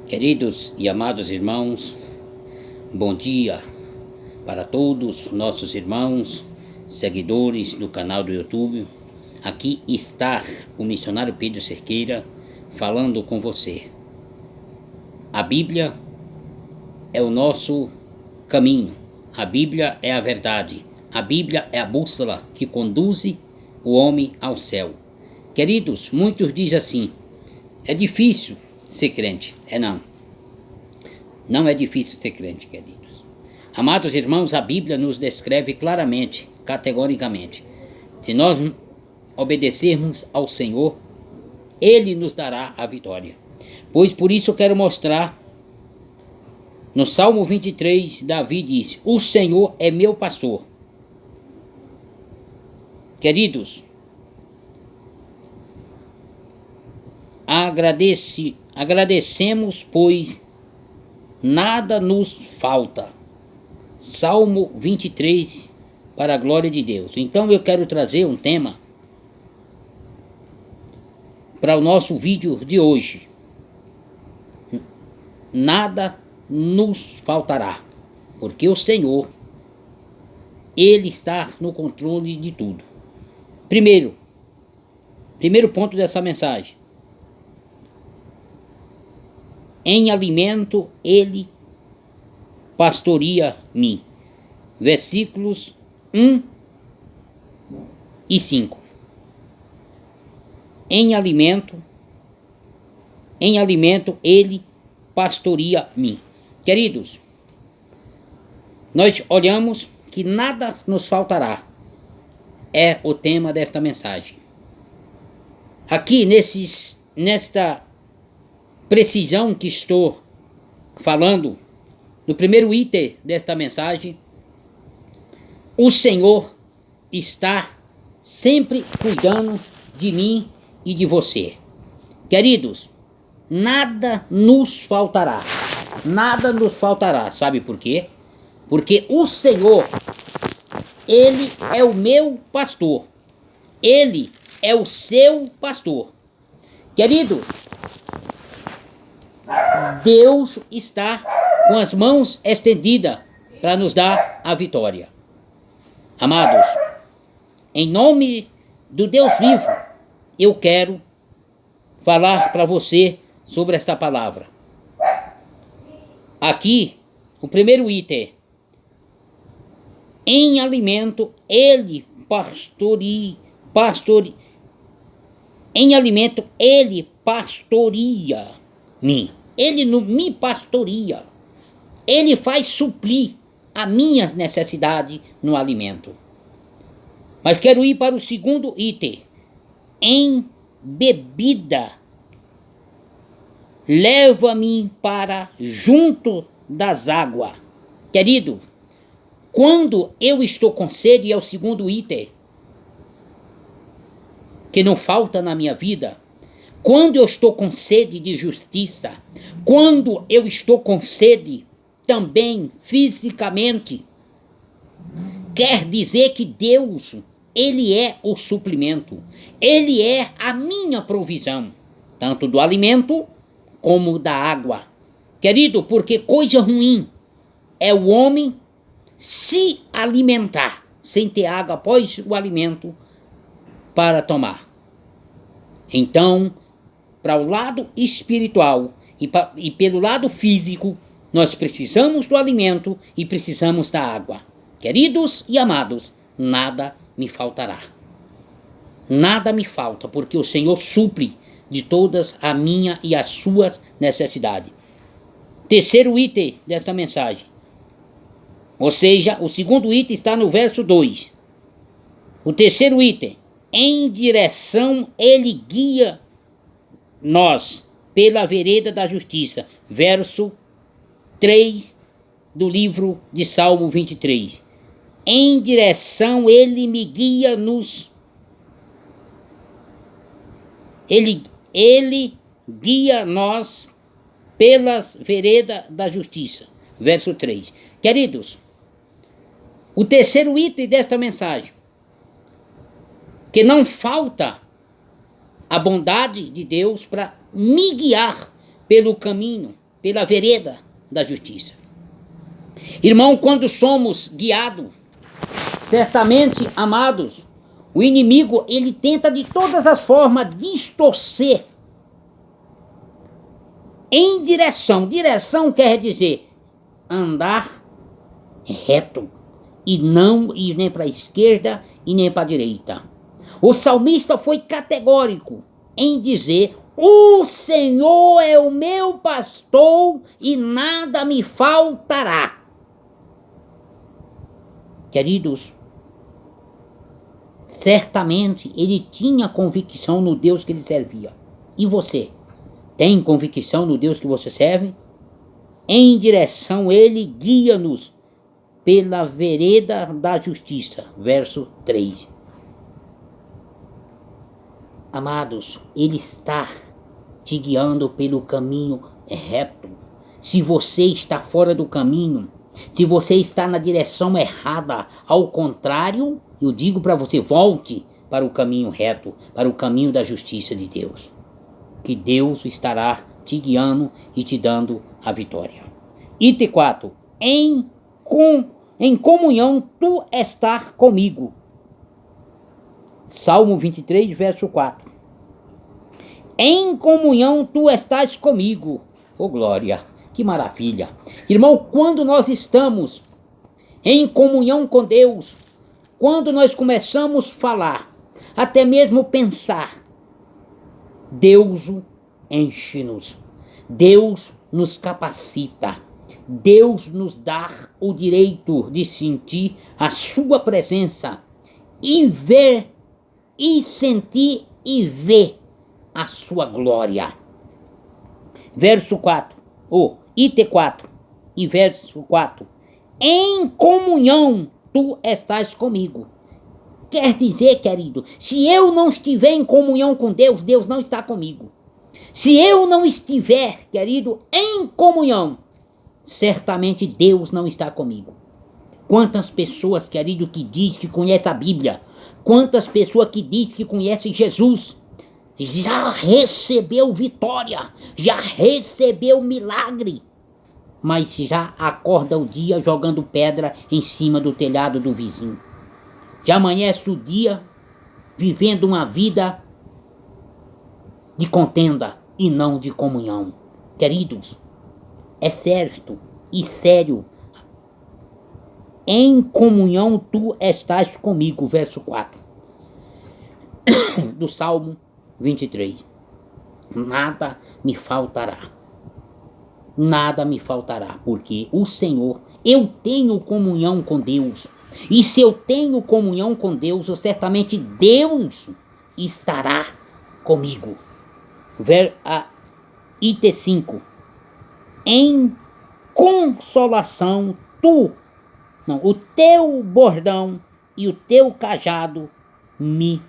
Queridos e amados irmãos, bom dia para todos nossos irmãos, seguidores do canal do YouTube. Aqui está o missionário Pedro Cerqueira falando com você. A Bíblia é o nosso caminho, a Bíblia é a verdade, a Bíblia é a bússola que conduz o homem ao céu. Queridos, muitos dizem assim: é difícil ser crente. Não é difícil ser crente, queridos. Amados irmãos, a Bíblia nos descreve claramente, categoricamente. Se nós obedecermos ao Senhor, Ele nos dará a vitória. Pois por isso eu quero mostrar, no Salmo 23, Davi diz: o Senhor é meu pastor. Queridos, agradecemos, pois nada nos falta. Salmo 23, para a glória de Deus. Então eu quero trazer um tema para o nosso vídeo de hoje. Nada nos faltará, porque o Senhor, Ele está no controle de tudo. Primeiro ponto dessa mensagem: em alimento Ele pastoreia-me. Versículos 1 e 5. Em alimento Ele pastoreia-me. Queridos, nós olhamos que nada nos faltará. É o tema desta mensagem. Aqui nesta precisão que estou falando, no primeiro item desta mensagem, o Senhor está sempre cuidando de mim e de você. Queridos, nada nos faltará. Nada nos faltará. Sabe por quê? Porque o Senhor, Ele é o meu pastor. Ele é o seu pastor. Queridos, Deus está com as mãos estendidas para nos dar a vitória. Amados, em nome do Deus vivo, eu quero falar para você sobre esta palavra. Aqui, o primeiro item: em alimento Ele em alimento Ele pastoreia-me. Ele não me pastoreia. Ele faz suprir as minhas necessidades no alimento. Mas quero ir para o segundo item: em bebida leva-me para junto das águas. Querido, quando eu estou com sede, é o segundo item que não falta na minha vida. Quando eu estou com sede de justiça, quando eu estou com sede também fisicamente, quer dizer que Deus, Ele é o suprimento, Ele é a minha provisão, tanto do alimento como da água. Querido, porque coisa ruim é o homem se alimentar sem ter água após o alimento para tomar. Então, para o lado espiritual e pelo lado físico, nós precisamos do alimento e precisamos da água. Queridos e amados, nada me faltará. Nada me falta, porque o Senhor supre de todas a minha e as suas necessidades. Terceiro item desta mensagem. Ou seja, o segundo item está no verso 2. O terceiro item: em direção Ele guia nós pela vereda da justiça. Verso 3 do livro de Salmo 23. Em direção Ele me guia Ele guia nós pelas veredas da justiça. Verso 3. Queridos, o terceiro item desta mensagem: que não falta a bondade de Deus para me guiar pelo caminho, pela vereda da justiça. Irmão, quando somos guiados, certamente, amados, o inimigo, ele tenta de todas as formas distorcer em direção. Direção quer dizer andar reto, e não ir nem para a esquerda e nem para a direita. O salmista foi categórico em dizer: o Senhor é o meu pastor e nada me faltará. Queridos, certamente ele tinha convicção no Deus que ele servia. E você? Tem convicção no Deus que você serve? Em direção, ele guia-nos pela vereda da justiça. Verso 3. Amados, ele está te guiando pelo caminho reto. Se você está fora do caminho, se você está na direção errada, ao contrário, eu digo para você, volte para o caminho reto, para o caminho da justiça de Deus. Que Deus estará te guiando e te dando a vitória. Item 4. Em comunhão tu estás comigo. Salmo 23, verso 4. Em comunhão tu estás comigo. Oh glória, que maravilha. Irmão, quando nós estamos em comunhão com Deus, quando nós começamos a falar, até mesmo pensar, Deus enche-nos, Deus nos capacita, Deus nos dá o direito de sentir a sua presença e ver, e sentir e ver a sua glória. Verso 4, item 4 e verso 4. Em comunhão tu estás comigo. Quer dizer, querido, se eu não estiver em comunhão com Deus, Deus não está comigo. Se eu não estiver, querido, em comunhão, certamente Deus não está comigo. Quantas pessoas, querido, que diz que conhece a Bíblia, quantas pessoas que diz que conhece Jesus, já recebeu vitória, já recebeu milagre, mas já acorda o dia jogando pedra em cima do telhado do vizinho. Já amanhece o dia vivendo uma vida de contenda e não de comunhão. Queridos, é certo e sério. Em comunhão tu estás comigo, verso 4 do Salmo 23. Nada me faltará. Nada me faltará, porque o Senhor, eu tenho comunhão com Deus. E se eu tenho comunhão com Deus, certamente Deus estará comigo. Item 5. Em consolação o teu bordão e o teu cajado me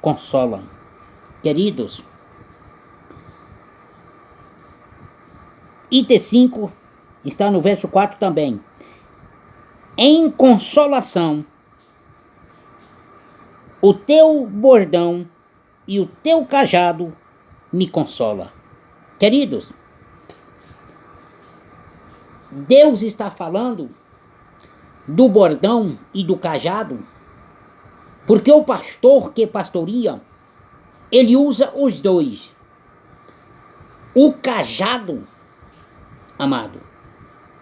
consolam. Queridos, item 5 está no verso 4 também. Em consolação, o teu bordão e o teu cajado me consola. Queridos, Deus está falando do bordão e do cajado, porque o pastor que pastoreia, ele usa os dois. O cajado, amado,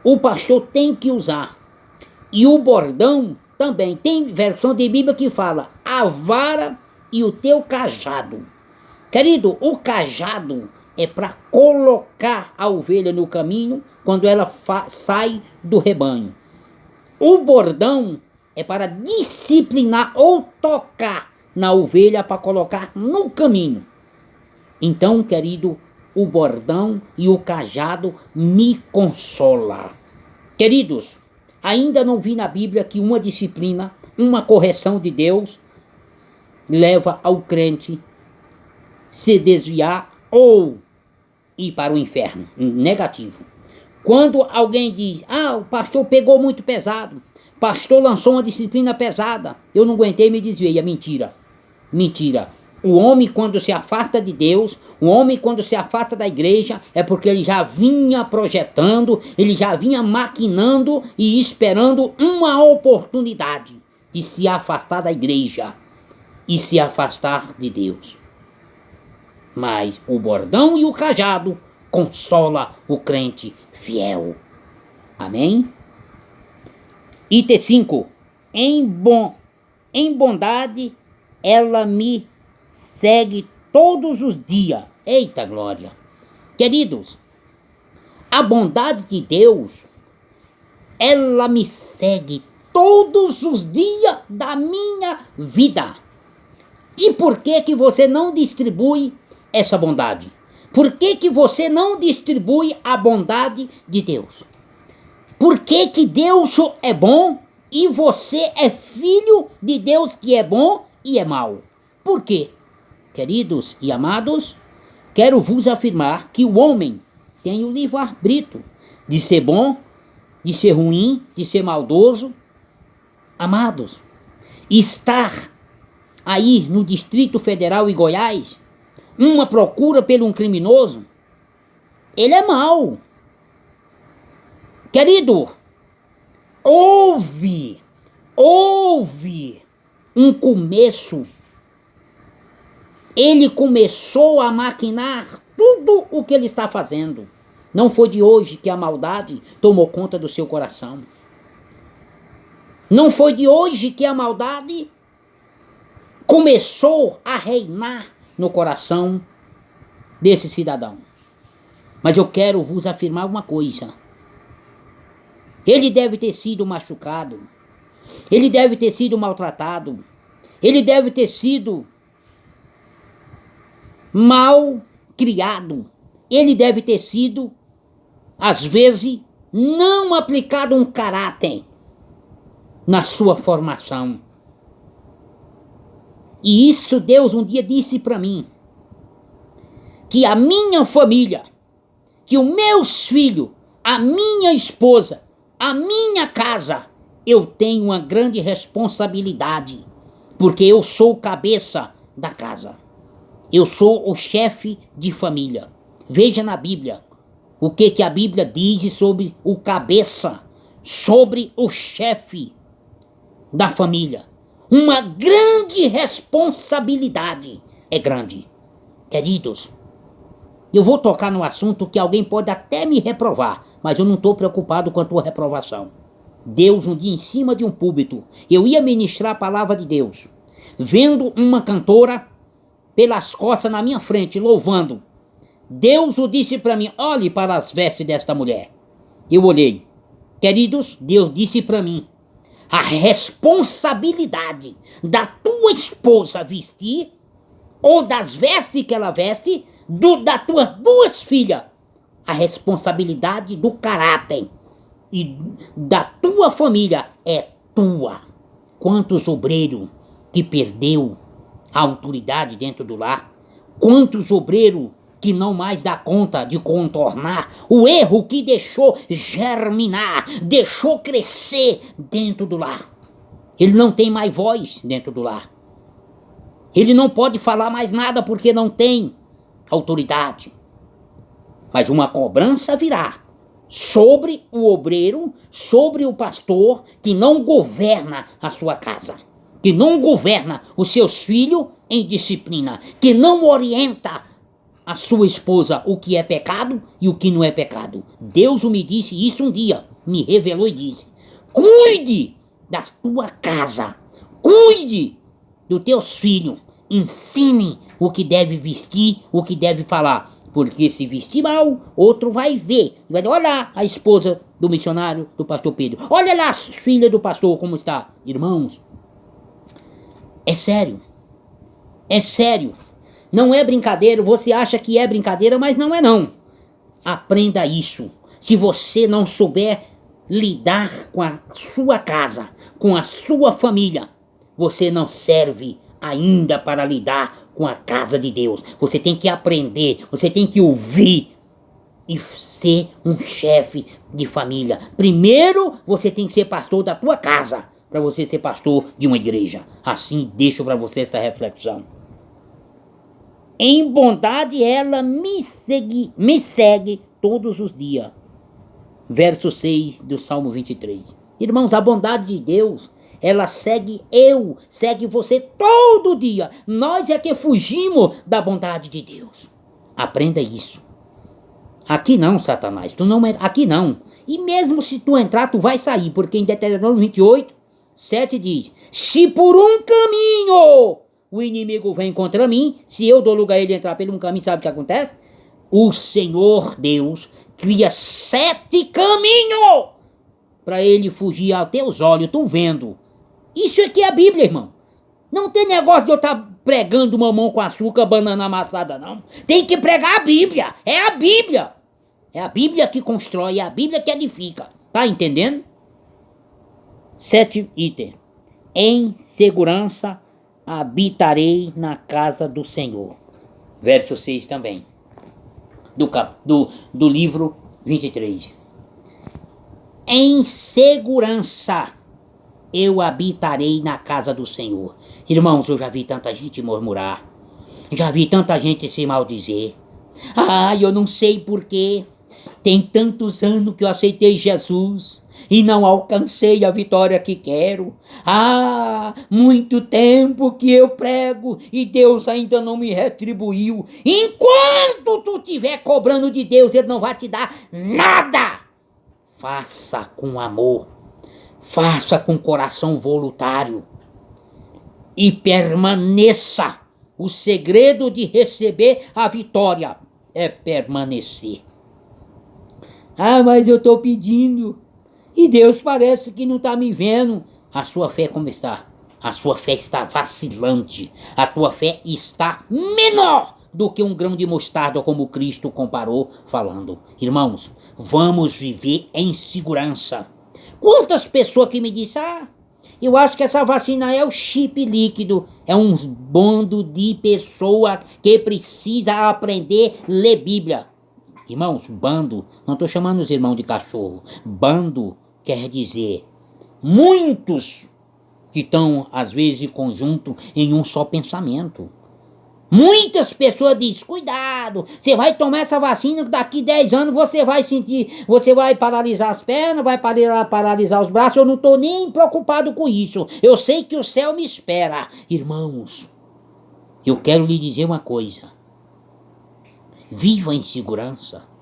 o pastor tem que usar. E o bordão também. Tem versão de Bíblia que fala a vara e o teu cajado. Querido, o cajado é para colocar a ovelha no caminho quando ela sai do rebanho. O bordão é para disciplinar ou tocar na ovelha para colocar no caminho. Então, querido, o bordão e o cajado me consolam. Queridos, ainda não vi na Bíblia que uma disciplina, uma correção de Deus leva ao crente se desviar ou ir para o inferno. Negativo. Quando alguém diz, o pastor pegou muito pesado, pastor lançou uma disciplina pesada, eu não aguentei e me desviei. É mentira. Mentira. O homem, quando se afasta de Deus, o homem, quando se afasta da igreja, é porque ele já vinha projetando, ele já vinha maquinando e esperando uma oportunidade de se afastar da igreja e se afastar de Deus. Mas o bordão e o cajado consola o crente fiel. Amém? Item 5. Em bondade ela me segue todos os dias. Eita glória! Queridos, a bondade de Deus, ela me segue todos os dias da minha vida. E por que você não distribui essa bondade? Por que você não distribui a bondade de Deus? Por que Deus é bom e você é filho de Deus que é bom e é mau? Por quê? Queridos e amados, quero vos afirmar que o homem tem o livre-arbítrio de ser bom, de ser ruim, de ser maldoso. Amados, estar aí no Distrito Federal e Goiás, uma procura por um criminoso, ele é mau. Querido, houve um começo. Ele começou a maquinar tudo o que ele está fazendo. Não foi de hoje que a maldade tomou conta do seu coração. Não foi de hoje que a maldade começou a reinar no coração desse cidadão. Mas eu quero vos afirmar uma coisa. Ele deve ter sido machucado. Ele deve ter sido maltratado. Ele deve ter sido mal criado. Ele deve ter sido, às vezes, não aplicado um caráter na sua formação. E isso Deus um dia disse para mim, que a minha família, que os meus filhos, a minha esposa, a minha casa, eu tenho uma grande responsabilidade, porque eu sou o cabeça da casa. Eu sou o chefe de família. Veja na Bíblia o que a Bíblia diz sobre o cabeça, sobre o chefe da família. Uma grande responsabilidade. É grande. Queridos, eu vou tocar no assunto que alguém pode até me reprovar, mas eu não estou preocupado com a tua reprovação. Deus, um dia em cima de um púlpito, eu ia ministrar a palavra de Deus, vendo uma cantora pelas costas na minha frente, louvando. Deus o disse para mim, olhe para as vestes desta mulher. Eu olhei. Queridos, Deus disse para mim, a responsabilidade da tua esposa vestir, ou das vestes que ela veste, das tuas duas filhas, a responsabilidade do caráter e da tua família é tua. Quantos obreiros que perdeu a autoridade dentro do lar, quantos obreiros que não mais dá conta de contornar o erro que deixou germinar, deixou crescer dentro do lar. Ele não tem mais voz dentro do lar. Ele não pode falar mais nada porque não tem autoridade. Mas uma cobrança virá sobre o obreiro, sobre o pastor que não governa a sua casa, que não governa os seus filhos em disciplina, que não orienta a sua esposa o que é pecado e o que não é pecado. Deus me disse isso um dia, me revelou e disse, cuide da tua casa, cuide dos teus filhos, ensine o que deve vestir, o que deve falar, porque se vestir mal, outro vai ver, vai dizer, olha lá a esposa do missionário, do pastor Pedro, olha lá as filhas do pastor como está. Irmãos, é sério, é sério. Não é brincadeira, você acha que é brincadeira, mas não é não. Aprenda isso. Se você não souber lidar com a sua casa, com a sua família, você não serve ainda para lidar com a casa de Deus. Você tem que aprender, você tem que ouvir e ser um chefe de família. Primeiro, você tem que ser pastor da tua casa, para você ser pastor de uma igreja. Assim, deixo para você essa reflexão. Em bondade ela me segue todos os dias. Verso 6 do Salmo 23. Irmãos, a bondade de Deus, ela segue segue você todo dia. Nós é que fugimos da bondade de Deus. Aprenda isso. Aqui não, Satanás, tu não entra, aqui não. E mesmo se tu entrar, tu vai sair, porque em Deuteronômio 28, 7 diz: se por um caminho o inimigo vem contra mim, se eu dou lugar a ele entrar pelo um caminho, sabe o que acontece? O Senhor Deus cria 7 caminhos para ele fugir aos teus olhos, tu vendo. Isso aqui é a Bíblia, irmão. Não tem negócio de eu estar pregando mamão com açúcar, banana amassada, não. Tem que pregar a Bíblia. É a Bíblia. É a Bíblia que constrói, é a Bíblia que edifica. Tá entendendo? 7 item. Em segurança habitarei na casa do Senhor. Verso 6 também. Do livro 23. Em segurança eu habitarei na casa do Senhor. Irmãos, eu já vi tanta gente murmurar. Já vi tanta gente se maldizer. Eu não sei porquê. Tem tantos anos que eu aceitei Jesus e não alcancei a vitória que quero. Muito tempo que eu prego e Deus ainda não me retribuiu. Enquanto tu estiver cobrando de Deus, Ele não vai te dar nada. Faça com amor. Faça com coração voluntário e permaneça. O segredo de receber a vitória é permanecer. Mas eu estou pedindo e Deus parece que não está me vendo. A sua fé como está? A sua fé está vacilante. A tua fé está menor do que um grão de mostarda, como Cristo comparou falando. Irmãos, vamos viver em segurança. Quantas pessoas que me dizem, eu acho que essa vacina é o chip líquido. É um bando de pessoas que precisa aprender a ler Bíblia. Irmãos, bando, não estou chamando os irmãos de cachorro. Bando quer dizer muitos que estão, às vezes, em conjunto em um só pensamento. Muitas pessoas dizem, cuidado, você vai tomar essa vacina, daqui 10 anos você vai sentir, você vai paralisar as pernas, vai paralisar os braços. Eu não estou nem preocupado com isso. Eu sei que o céu me espera. Irmãos, eu quero lhe dizer uma coisa. Viva em segurança.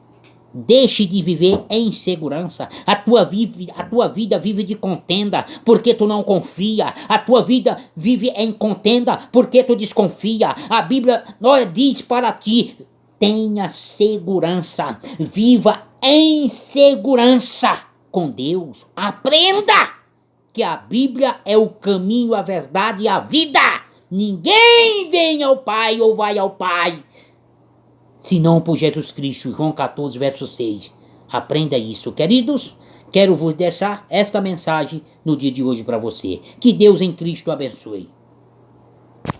Deixe de viver em segurança. A tua vida vive de contenda, porque tu não confia. A tua vida vive em contenda, porque tu desconfia. A Bíblia diz para ti, tenha segurança. Viva em segurança com Deus. Aprenda que a Bíblia é o caminho, a verdade e a vida. Ninguém vem ao Pai ou vai ao Pai senão por Jesus Cristo. João 14, verso 6. Aprenda isso, queridos. Quero vos deixar esta mensagem no dia de hoje para você. Que Deus em Cristo abençoe.